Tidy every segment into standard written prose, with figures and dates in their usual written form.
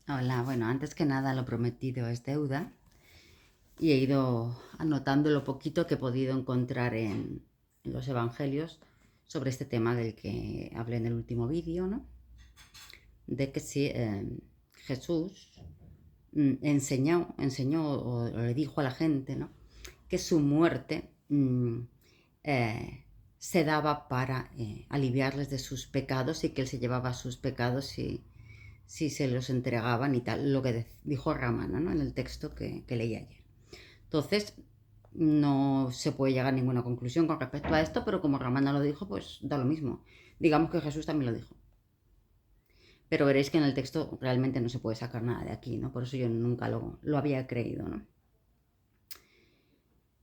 Hola, bueno, antes que nada lo prometido es deuda y he ido anotando lo poquito que he podido encontrar en los evangelios sobre este tema del que hablé en el último vídeo, ¿no? De que si Jesús enseñó o le dijo a la gente, ¿no? Que su muerte se daba para aliviarles de sus pecados y que él se llevaba sus pecados si se los entregaban y tal, lo que dijo Ramana, ¿no? En el texto que leí ayer. Entonces, no se puede llegar a ninguna conclusión con respecto a esto, pero como Ramana lo dijo, pues da lo mismo. Digamos que Jesús también lo dijo. Pero veréis que en el texto realmente no se puede sacar nada de aquí, ¿no? Por eso yo nunca lo había creído, ¿no?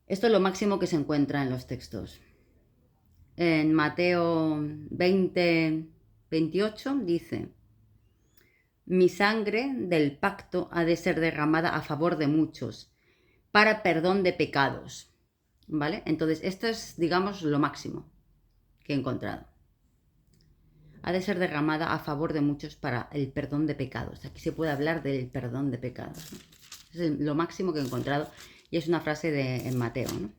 Esto es lo máximo que se encuentra en los textos. En Mateo 20, 28 dice: mi sangre del pacto ha de ser derramada a favor de muchos, para perdón de pecados. ¿Vale? Entonces, esto es, digamos, lo máximo que he encontrado. Ha de ser derramada a favor de muchos para el perdón de pecados. Aquí se puede hablar del perdón de pecados, ¿no? Es lo máximo que he encontrado y es una frase en Mateo, ¿no?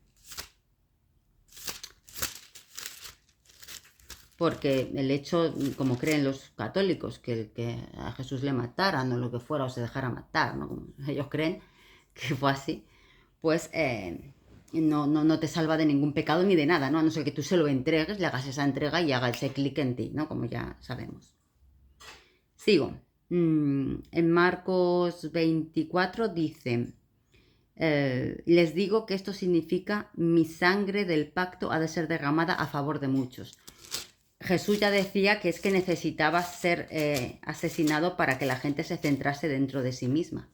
Porque el hecho, como creen los católicos, que a Jesús le mataran o lo que fuera, o se dejara matar, ¿no? Como ellos creen que fue así, pues no te salva de ningún pecado ni de nada, ¿no? A no ser que tú se lo entregues, le hagas esa entrega y haga ese clic en ti, ¿no? Como ya sabemos. Sigo. En Marcos 24 dice: les digo que esto significa mi sangre del pacto ha de ser derramada a favor de muchos. Jesús ya decía que es que necesitaba ser asesinado para que la gente se centrase dentro de sí misma.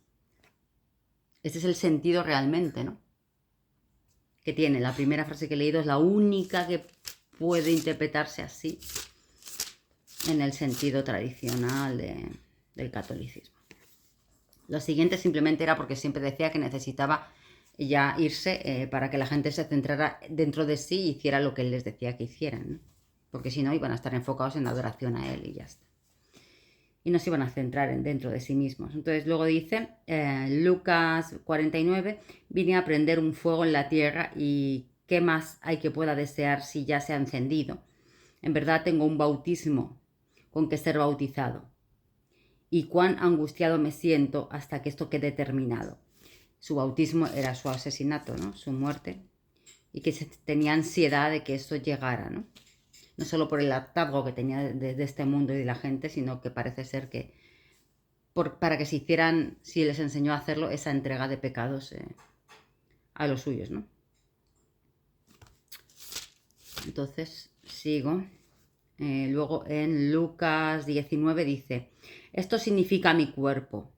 Ese es el sentido realmente, ¿no? Que tiene. La primera frase que he leído es la única que puede interpretarse así en el sentido tradicional del catolicismo. Lo siguiente simplemente era porque siempre decía que necesitaba ya irse para que la gente se centrara dentro de sí y hiciera lo que él les decía que hicieran, ¿no? Porque si no iban a estar enfocados en la adoración a él y ya está. Y no se iban a centrar dentro de sí mismos. Entonces luego dice, Lucas 49, vine a prender un fuego en la tierra y ¿qué más hay que pueda desear si ya se ha encendido? En verdad tengo un bautismo con que ser bautizado. Y cuán angustiado me siento hasta que esto quede terminado. Su bautismo era su asesinato, ¿no? Su muerte. Y que tenía ansiedad de que esto llegara, ¿no? No solo por el hartazgo que tenía de este mundo y de la gente, sino que parece ser que para que se hicieran, si les enseñó a hacerlo, esa entrega de pecados a los suyos, ¿no? Entonces, sigo. Luego en Lucas 19 dice: esto significa mi cuerpo,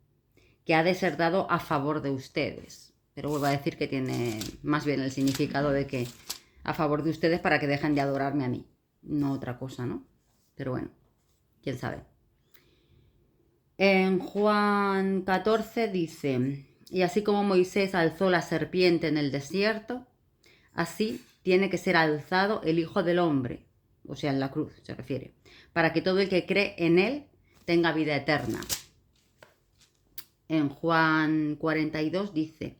que ha de ser dado a favor de ustedes. Pero vuelvo a decir que tiene más bien el significado de que a favor de ustedes para que dejen de adorarme a mí, no otra cosa, ¿no? Pero bueno, quién sabe. En Juan 14 dice: y así como Moisés alzó la serpiente en el desierto, así tiene que ser alzado el Hijo del Hombre, o sea, en la cruz se refiere, para que todo el que cree en él tenga vida eterna. En Juan 42 dice: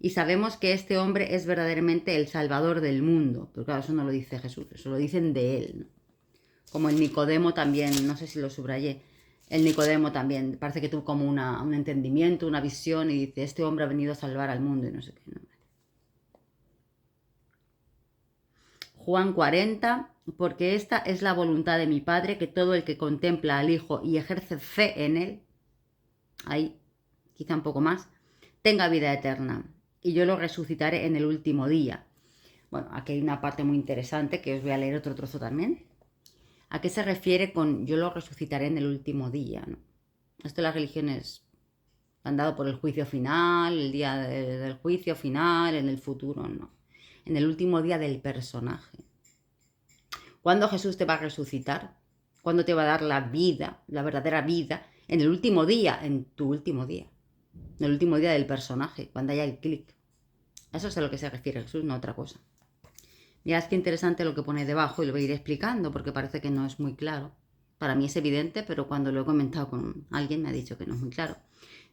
y sabemos que este hombre es verdaderamente el Salvador del mundo. Pero claro, eso no lo dice Jesús, eso lo dicen de él, ¿no? Como el Nicodemo también, no sé si lo subrayé, el Nicodemo también parece que tuvo como un entendimiento, una visión y dice: este hombre ha venido a salvar al mundo y no sé qué, ¿no? Juan 40, porque esta es la voluntad de mi Padre, que todo el que contempla al Hijo y ejerce fe en él, ahí quizá un poco más, tenga vida eterna, y yo lo resucitaré en el último día. Bueno, aquí hay una parte muy interesante que os voy a leer otro trozo también. ¿A qué se refiere con yo lo resucitaré en el último día, ¿no? Esto las religiones han dado por el juicio final, el día del juicio final, en el futuro, no. En el último día del personaje. ¿Cuándo Jesús te va a resucitar? ¿Cuándo te va a dar la vida, la verdadera vida? En el último día, en tu último día. En el último día del personaje, cuando haya el clic. Eso es a lo que se refiere Jesús, no a otra cosa. Mirad qué interesante lo que pone debajo y lo voy a ir explicando porque parece que no es muy claro. para mí es evidente, pero cuando lo he comentado con alguien me ha dicho que no es muy claro.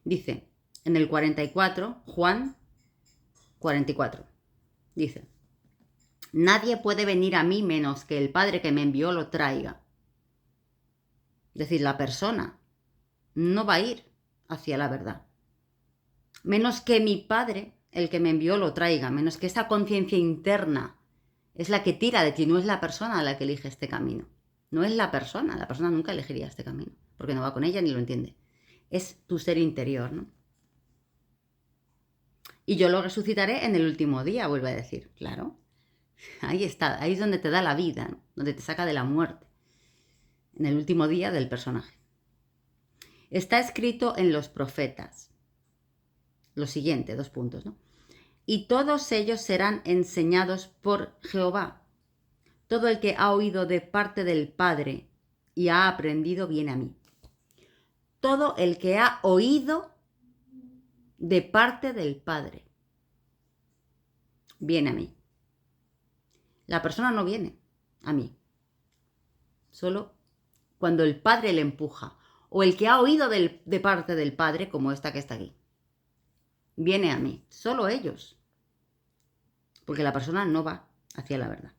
Dice, en el 44, Juan 44, dice, nadie puede venir a mí menos que el Padre que me envió lo traiga. Es decir, la persona no va a ir hacia la verdad. Menos que mi Padre, el que me envió, lo traiga. Menos que esa conciencia interna es la que tira de ti, no es la persona la que elige este camino. No es la persona nunca elegiría este camino, porque no va con ella ni lo entiende. Es tu ser interior, ¿no? Y yo lo resucitaré en el último día, vuelve a decir. Claro, ahí está, ahí es donde te da la vida, ¿no? Donde te saca de la muerte. En el último día del personaje. Está escrito en los profetas. Lo siguiente, 2 puntos, ¿no? Y todos ellos serán enseñados por Jehová. Todo el que ha oído de parte del Padre y ha aprendido viene a mí. Todo el que ha oído de parte del Padre viene a mí. La persona no viene a mí. Solo cuando el Padre le empuja. O el que ha oído de parte del Padre, como esta que está aquí, viene a mí. Solo ellos. Porque la persona no va hacia la verdad.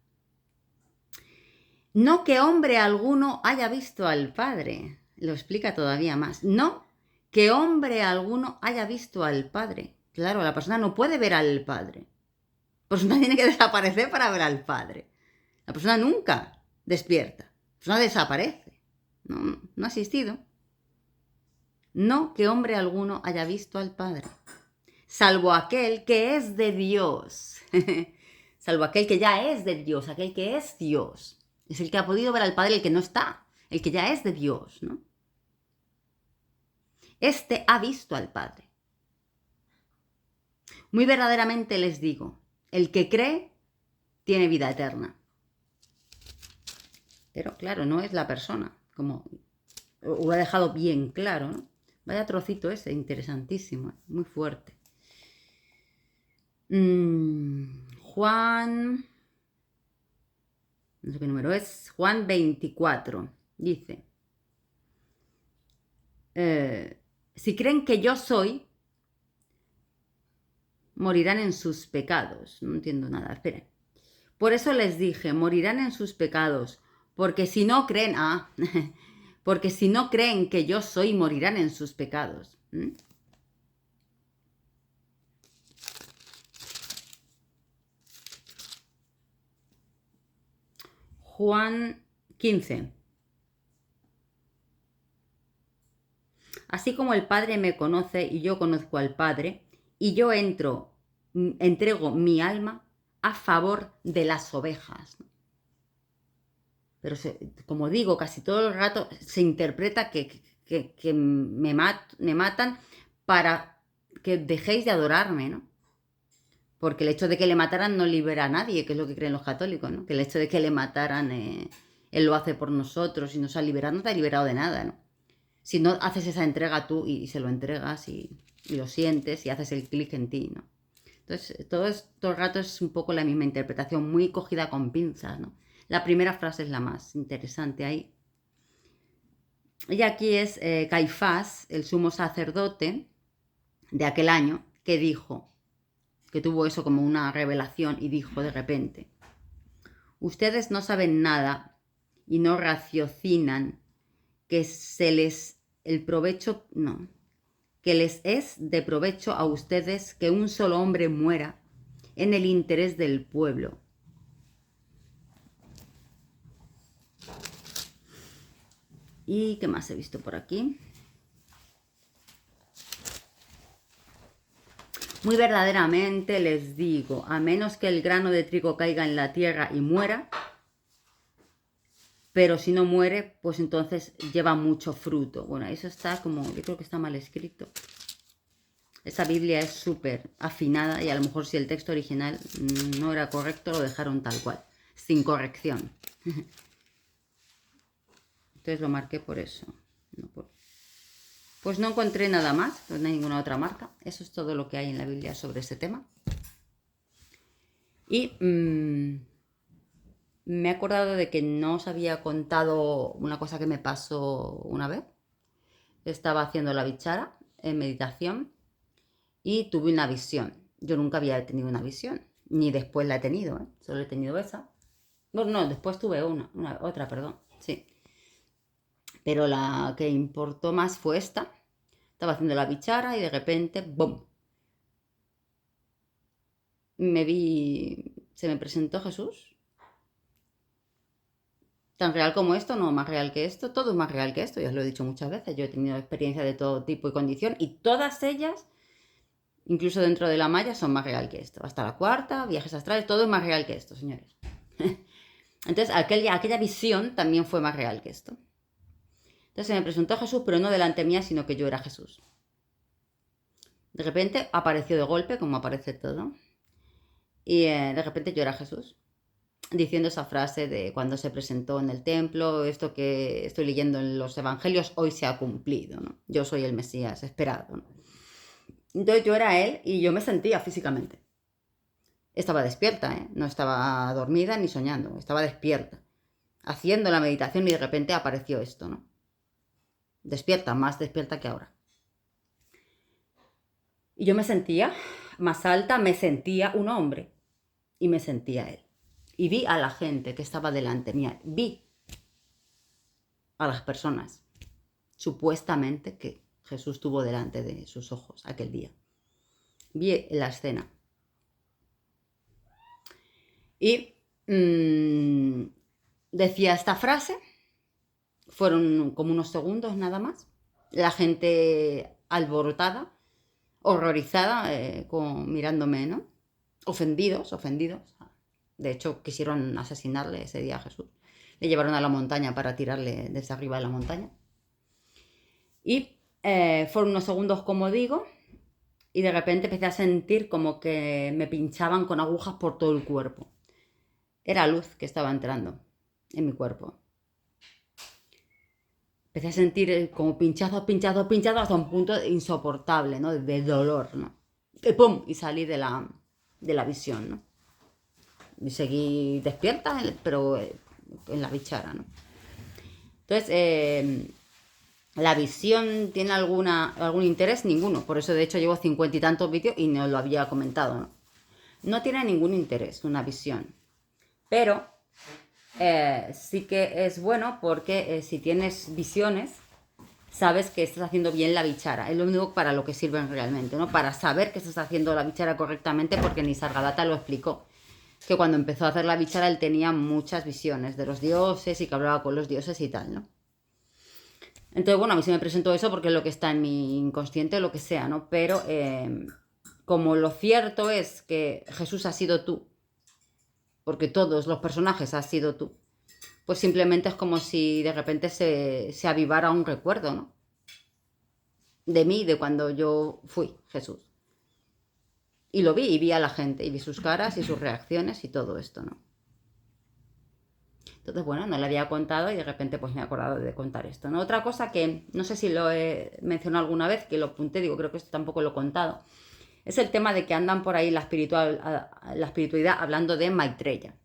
No que hombre alguno haya visto al Padre. Lo explica todavía más. No que hombre alguno haya visto al Padre. Claro, la persona no puede ver al Padre. La persona tiene que desaparecer para ver al Padre. La persona nunca despierta. La persona desaparece. No ha existido. No que hombre alguno haya visto al Padre. Salvo aquel que es de Dios. Salvo aquel que ya es de Dios, aquel que es Dios. Es el que ha podido ver al Padre, el que no está, el que ya es de Dios, ¿no? Este ha visto al Padre. Muy verdaderamente les digo, el que cree tiene vida eterna. Pero claro, no es la persona, como lo ha dejado bien claro, ¿no? Vaya trocito ese, interesantísimo, muy fuerte. Juan, no sé qué número es, Juan 24, dice, si creen que yo soy, morirán en sus pecados. No entiendo nada, esperen. Por eso les dije, morirán en sus pecados, porque si no creen, porque si no creen que yo soy, morirán en sus pecados. Juan 15. Así como el Padre me conoce y yo conozco al Padre, y yo entrego mi alma a favor de las ovejas. Pero como digo, casi todo el rato se interpreta que me matan para que dejéis de adorarme, ¿no? Porque el hecho de que le mataran no libera a nadie, que es lo que creen los católicos, ¿no? Que el hecho de que le mataran, Él lo hace por nosotros y nos ha liberado, no te ha liberado de nada, ¿no? Si no haces esa entrega tú y se lo entregas y lo sientes y haces el clic en ti, ¿no? Entonces, todo el rato es un poco la misma interpretación, muy cogida con pinzas, ¿no? La primera frase es la más interesante ahí. Y aquí es Caifás, el sumo sacerdote de aquel año, que dijo, que tuvo eso como una revelación y dijo de repente, ustedes no saben nada y no raciocinan que que les es de provecho a ustedes que un solo hombre muera en el interés del pueblo. ¿Y qué más he visto por aquí? Muy verdaderamente les digo, a menos que el grano de trigo caiga en la tierra y muera, pero si no muere, pues entonces lleva mucho fruto. Bueno, eso está como, yo creo que está mal escrito. Esa Biblia es súper afinada y a lo mejor si el texto original no era correcto, lo dejaron tal cual, sin corrección. Entonces lo marqué por eso. Pues no encontré nada más, no hay ninguna otra marca. Eso es todo lo que hay en la Biblia sobre este tema. Y me he acordado de que no os había contado una cosa que me pasó una vez. Estaba haciendo la bichara en meditación y tuve una visión. Yo nunca había tenido una visión, ni después la he tenido, ¿eh? Solo he tenido esa. Bueno, no, después tuve otra, perdón, sí. Pero la que importó más fue esta. Estaba haciendo la bichara y de repente, ¡bum! Se me presentó Jesús. Tan real como esto, no más real que esto, todo es más real que esto, ya os lo he dicho muchas veces, yo he tenido experiencias de todo tipo y condición y todas ellas, incluso dentro de la malla, son más real que esto. Hasta la cuarta, viajes astrales, todo es más real que esto, señores. Entonces, aquella visión también fue más real que esto. Entonces se me presentó Jesús, pero no delante mía, sino que yo era Jesús. De repente apareció de golpe, como aparece todo, y de repente yo era Jesús, diciendo esa frase de cuando se presentó en el templo, esto que estoy leyendo en los evangelios, hoy se ha cumplido, ¿no? Yo soy el Mesías esperado, ¿no? Entonces yo era él y yo me sentía físicamente. Estaba despierta, ¿eh? No estaba dormida ni soñando, estaba despierta, haciendo la meditación y de repente apareció esto, ¿no? Despierta, más despierta que ahora. Y yo me sentía más alta, me sentía un hombre y me sentía él. Y vi a la gente que estaba delante mía, vi a las personas supuestamente que Jesús tuvo delante de sus ojos aquel día. Vi la escena. Y decía esta frase, fueron como unos segundos nada más, la gente alborotada, horrorizada, mirándome, ¿no? Ofendidos. De hecho, quisieron asesinarle ese día a Jesús. Le llevaron a la montaña para tirarle desde arriba de la montaña. Y fueron unos segundos, como digo, y de repente empecé a sentir como que me pinchaban con agujas por todo el cuerpo. Era luz que estaba entrando en mi cuerpo. Empecé a sentir como pinchazos hasta un punto insoportable, ¿no? De dolor, ¿no? Y ¡pum! Y salí de la visión, ¿no? Y seguí despierta, pero en la bichara, ¿no? Entonces, ¿la visión tiene algún interés? Ninguno. Por eso, de hecho, llevo 50 y tantos vídeos y no lo había comentado, ¿no? No tiene ningún interés una visión. Pero sí que es bueno porque si tienes visiones, sabes que estás haciendo bien la bichara. Es lo único para lo que sirven realmente, ¿no? Para saber que estás haciendo la bichara correctamente, porque Nisargadatta lo explicó. Que cuando empezó a hacer la bichara él tenía muchas visiones de los dioses y que hablaba con los dioses y tal, ¿no? Entonces, bueno, a mí se me presentó eso porque es lo que está en mi inconsciente o lo que sea, ¿no? Pero como lo cierto es que Jesús ha sido tú, porque todos los personajes has sido tú, pues simplemente es como si de repente se avivara un recuerdo, ¿no? De mí, de cuando yo fui Jesús. Y lo vi, y vi a la gente, y vi sus caras y sus reacciones y todo esto, ¿no? Entonces, bueno, no le había contado y de repente pues me he acordado de contar esto, ¿no? Otra cosa que no sé si lo he mencionado alguna vez, que lo apunté, digo, creo que esto tampoco lo he contado, es el tema de que andan por ahí la espiritualidad hablando de Maitreya.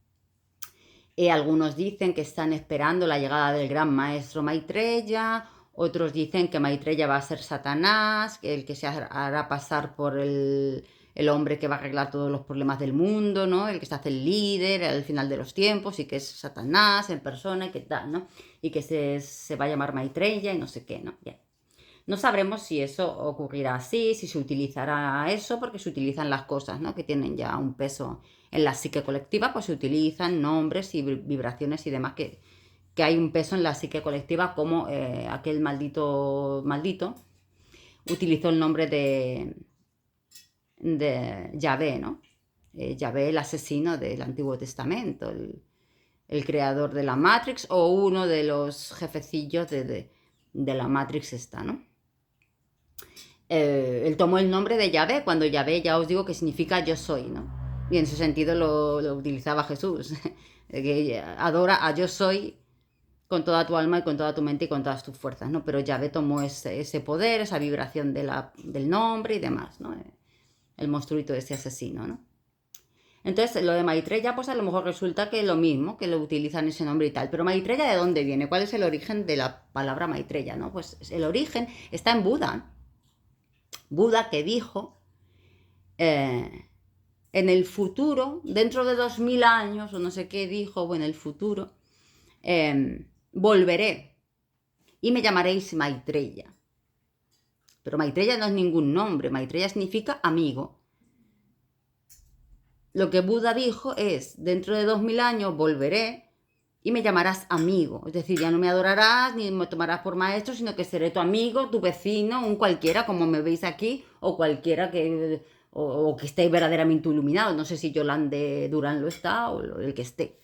Algunos dicen que están esperando la llegada del gran maestro Maitreya, otros dicen que Maitreya va a ser Satanás, el que se hará pasar por el hombre que va a arreglar todos los problemas del mundo, ¿no? El que se hace el líder al final de los tiempos y que es Satanás en persona y que tal, ¿no? Y que se va a llamar Maitreya y no sé qué, ¿no? Bien. No sabremos si eso ocurrirá así, si se utilizará eso, porque se utilizan las cosas, ¿no? Que tienen ya un peso en la psique colectiva, pues se utilizan nombres y vibraciones y demás que hay un peso en la psique colectiva, como aquel maldito utilizó el nombre de Yahvé, ¿no? Yahvé, el asesino del Antiguo Testamento, el creador de la Matrix o uno de los jefecillos de la Matrix esta, ¿no? Él tomó el nombre de Yahvé, cuando Yahvé ya os digo que significa yo soy, ¿no? Y en ese sentido lo utilizaba Jesús, que adora a yo soy con toda tu alma y con toda tu mente y con todas tus fuerzas, ¿no? Pero Yahvé tomó ese poder, esa vibración del nombre y demás, ¿no? El monstruito de ese asesino, ¿no? Entonces, lo de Maitreya, pues a lo mejor resulta que es lo mismo, que lo utilizan ese nombre y tal. Pero Maitreya, ¿de dónde viene? ¿Cuál es el origen de la palabra Maitreya, no? Pues el origen está en Buda. Buda que dijo, en el futuro, dentro de 2000 años, o no sé qué dijo, o en el futuro, volveré y me llamaréis Maitreya. Pero Maitreya no es ningún nombre, Maitreya significa amigo. Lo que Buda dijo es, dentro de 2000 años volveré y me llamarás amigo. Es decir, ya no me adorarás ni me tomarás por maestro, sino que seré tu amigo, tu vecino, un cualquiera, como me veis aquí, o cualquiera que, o que esté verdaderamente iluminado. No sé si Yolande Durán lo está o el que esté.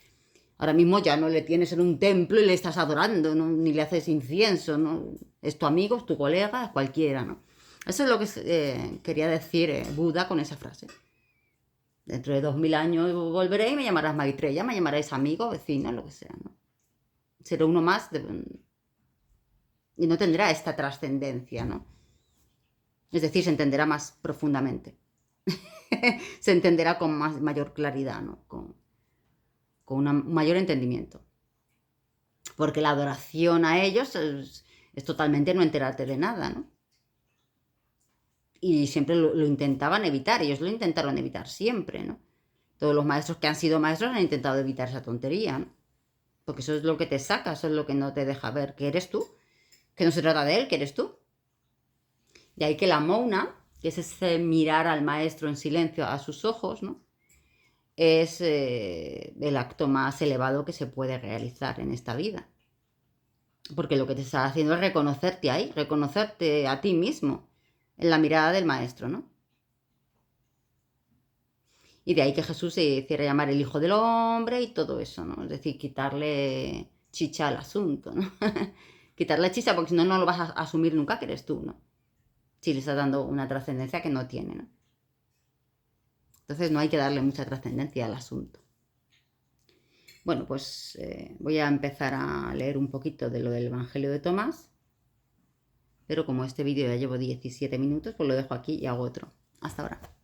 Ahora mismo ya no le tienes en un templo y le estás adorando, ¿no? Ni le haces incienso, ¿no? Es tu amigo, es tu colega, es cualquiera, ¿no? Eso es lo que quería decir Buda con esa frase. Dentro de 2000 años volveré y me llamarás Maitreya, me llamaréis amigo, vecino, lo que sea, ¿no? Seré uno más y no tendrá esta trascendencia, ¿no? Es decir, se entenderá más profundamente. Se entenderá con mayor claridad, ¿no? Con un mayor entendimiento. Porque la adoración a ellos es totalmente no enterarte de nada, ¿no? Y siempre lo intentaban evitar, ellos lo intentaron evitar siempre, ¿no? Todos los maestros que han sido maestros han intentado evitar esa tontería, ¿no? Porque eso es lo que te saca, eso es lo que no te deja ver que eres tú, que no se trata de él, que eres tú. De ahí que la mouna, que es ese mirar al maestro en silencio a sus ojos, ¿no? Es el acto más elevado que se puede realizar en esta vida. Porque lo que te está haciendo es reconocerte ahí, reconocerte a ti mismo, en la mirada del maestro, ¿no? Y de ahí que Jesús se hiciera llamar el Hijo del Hombre y todo eso, ¿no? Es decir, quitarle chicha al asunto, ¿no? Quitarle chicha porque si no, no lo vas a asumir nunca que eres tú, ¿no? Si le estás dando una trascendencia que no tiene, ¿no? Entonces no hay que darle mucha trascendencia al asunto. Bueno, pues voy a empezar a leer un poquito de lo del Evangelio de Tomás, pero como este vídeo ya llevo 17 minutos, pues lo dejo aquí y hago otro. Hasta ahora.